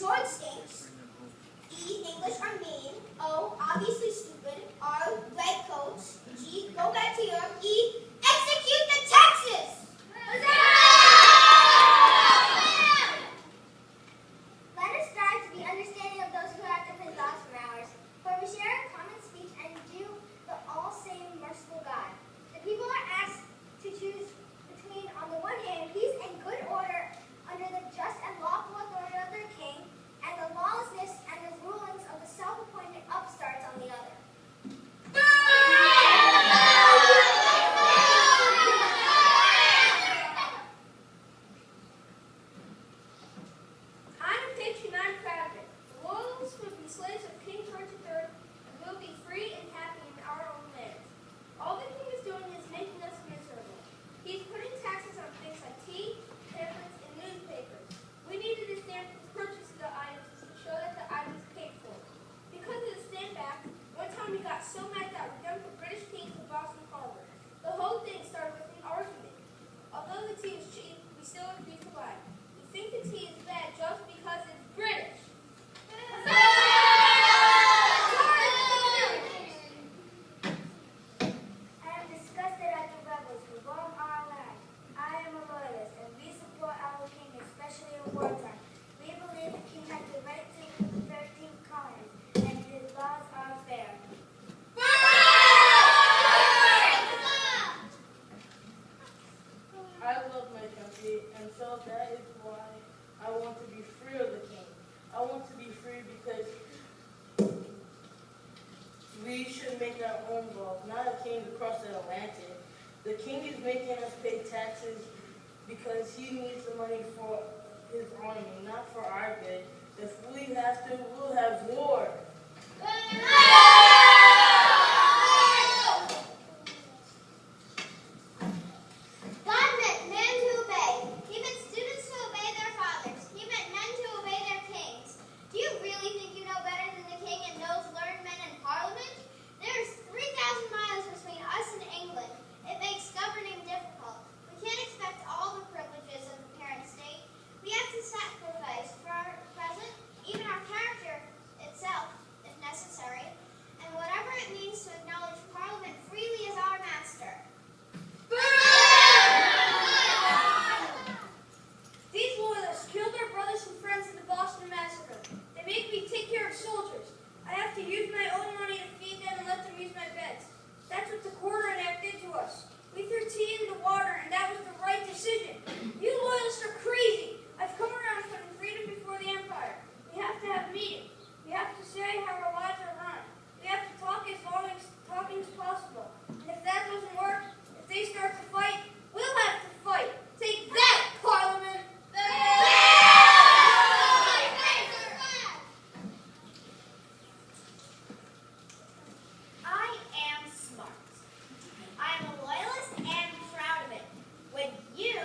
George stinks. E, English are mean. O, obviously stupid. R, red coats. G, go back to Europe. E, execute the taxes! Let us strive to be understanding of those who have different thoughts from ours, for we share a common speech and do the all-same merciful God. The people are asked to choose between, on the one hand, peace and good order under the just and lawful authority of their king, and the lawlessness and the rulings of the self-appointed upstarts on the other. I'm a patriot and I'm proud of it. The Loyalists will be slaves of King George III, and we'll be free and happy in our own land. All the king is doing is making us miserable. He's putting taxes on things like tea, pamphlets, and newspapers. We needed a stamp to purchase the items to show that the items paid for. Because of the stamp back, one time we got so mad that we dumped the British tea to Boston Harbor. The whole thing started with an argument. Although the tea was cheap, we still refused to buy it. We think the tea is bad just because it's British. I am disgusted at the rebels who roam our land. I am a loyalist, and we support our king, especially in wartime. We believe the king has the right to rule the 13 colonies, and his laws are fair. I love my country, and so that is why I want to be free of the king. I want to be free because we should make our own laws, not a king across the Atlantic. The king is making us pay taxes because he needs the money for his army, not for our good. If we have to, we'll have war. God meant men to obey. He meant students to obey their fathers. He meant men to obey their kings. Do you really think you know better than the king and those learned men in Parliament? There is 3,000 miles between us and England. It makes governing difficult. We can't expect all the privileges of the parent state. We have to sacrifice for our present, even our character itself, if necessary, and whatever it means to acknowledge Parliament freely as our master. These loyalists killed our brothers and friends in the Boston Massacre. They make me take care of soldiers. I have to use my own money to feed them and let them use my beds. That's what the Quarter Act did to us. We threw tea in the water, and that was the right decision. You loyalists are crazy. I've come around putting freedom before the empire. We have to have meetings. We have to say how our lives are run. We have to talk as long as talking is possible. And if that doesn't work, if they start to fight, we'll have to fight. Take that, Parliament! I am smart. I am a loyalist and proud of it. When you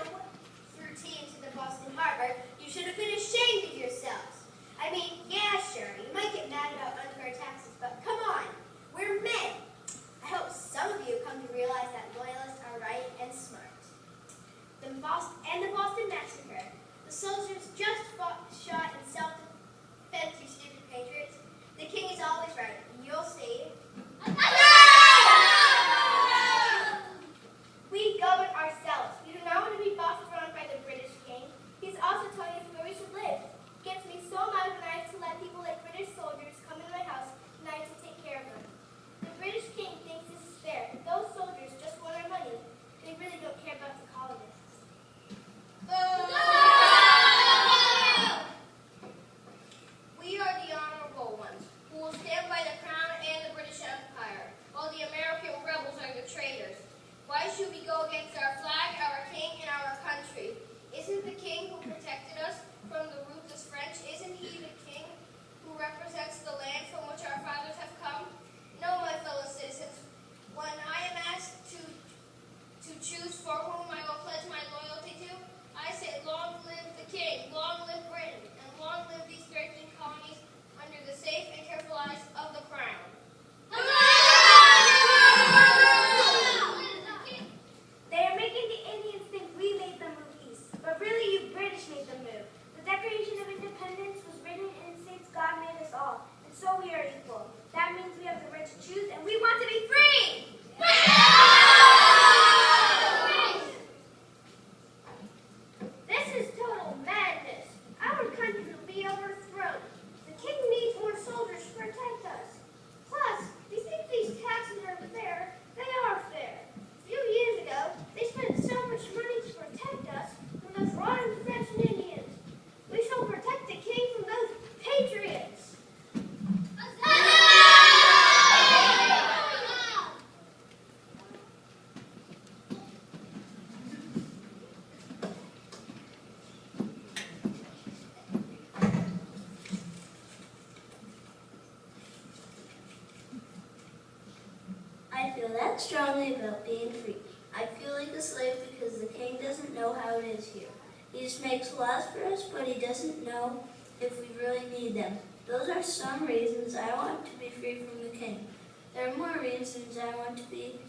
threw tea into the Boston Harbor, you should have been ashamed of yourselves. I mean, yeah, sure, you might get mad about unfair taxes, but come on, we're men. I hope some of you come to realize that loyalists are right and smart. The Boston Massacre, the soldiers just shot in self-defense, you stupid patriots. The king is always right. You'll see. We govern ourselves. We do not want to be bossed around by the British king. He's also telling us where we should live. It gets me so mad when I have to God made us all, and so we are equal. That means we have the right to choose, and we want to be free! This is total madness. Our country will be overthrown. The king needs more soldiers to protect us. Plus, you think these taxes are fair? They are fair. A few years ago, they spent so much money to protect us from those rotten French and Indians. We shall protect the king from those patriots. I feel that strongly about being free. I feel like a slave because the king doesn't know how it is here. He just makes laws for us, but he doesn't know if we really need them. Those are some reasons I want to be free from the king. There are more reasons I want to be.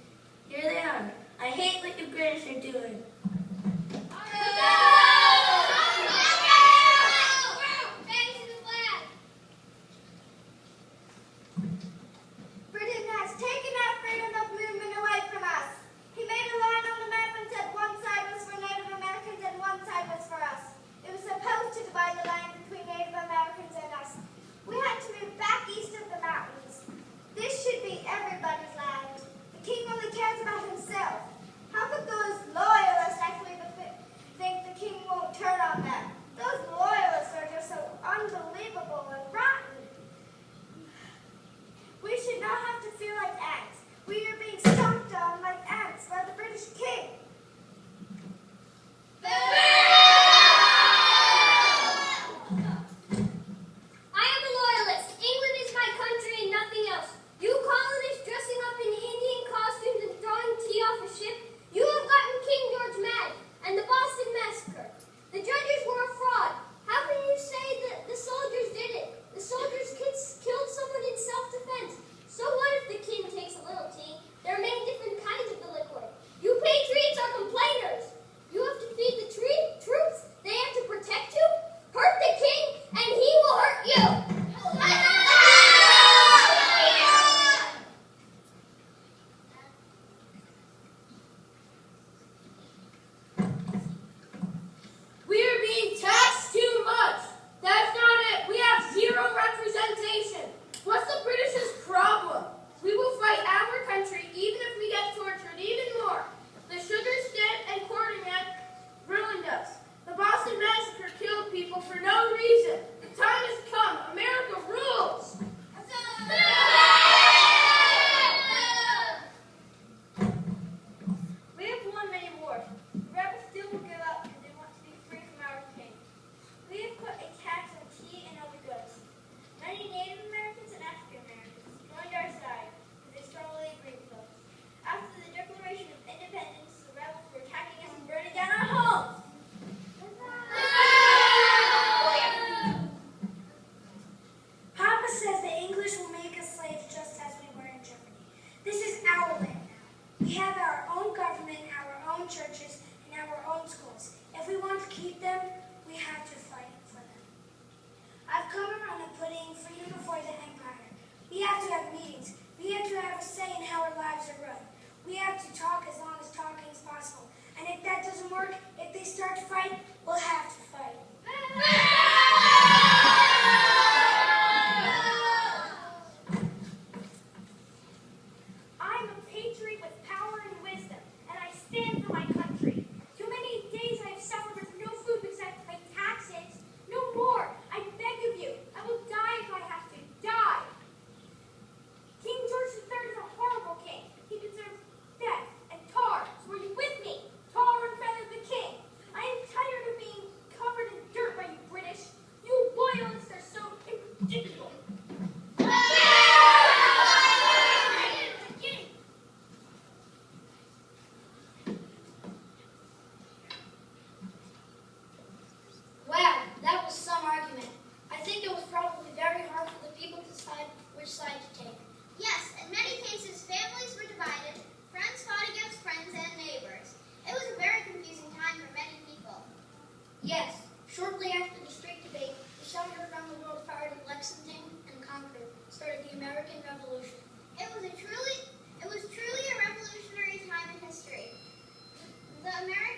Here they are. I hate what you British are doing. Britain has taken our freedom of movement away from us. He made a line on the map and said one side was for Native Americans and one side was for us. It was supposed to divide the land between Native Americans and us. We had to move back east of the mountains. This should be everybody's land. The king only cares about himself. How could those loyalists actually think the king won't turn on them? Those loyalists are just so unbelievable and rotten. We should not have to feel like ants. We are being stomped on like ants by the British king. I am a loyalist. England is my country and nothing else. You colonists dressing up in Indian costumes and throwing tea off a ship, you have gotten King George mad, and the Boston Massacre. The judges were a fraud. How can you say that the soldiers did it? The soldiers killed someone in self-defense. So what if the king takes a little tea? There are many different kinds of the liquid. You patriots are complainers. You have to feed the troops. They have to protect you. Hurt the king, and he will hurt you. We are being taxed too much. That's not it. We have zero representation. What's the British's problem? We will fight our country even if we get tortured even more. The sugar stamp and quartering act ruined us. The Boston Massacre killed people for no reason. The time has come. America rules. We have won many wars. The rebels still will give up because they want to be free from our king. We have put a tax on tea and other goods. Many Native Americans and African Americans joined our side because they strongly agree with us. After the Declaration of Independence, the rebels were attacking us and burning down our homes. Papa says the English will make us slaves just as we were in Germany. This is our land now. We have our own government, our own churches, and our own schools. If we want to keep them, we have to fight for them. I've come around to putting freedom before the empire. We have to have meetings. We have to have a say in how our lives are run. We have to talk as long as talking is possible. And if that doesn't work, if they start to fight, we'll have to fight. I'm a patriot with power and wisdom, and I stand for my country. Too many days I have suffered with no food because I have to pay taxes. No more. I beg of you. I will die if I have to. Die. King George III is a horrible king. He deserves death and tar. So are you with me? Tar in front of the king. I am tired of being covered in dirt by you British. You loyalists are so ridiculous. Wow, that was some argument. I think it was probably very hard for the people to decide which side to take. Yes, in many cases, families were divided, friends fought against friends and neighbors. It was a very confusing time for many people. Yes, shortly after the street debate, the shattered around the world fired in Lexington and Concord started the American Revolution. It was truly a revolutionary time in history. The American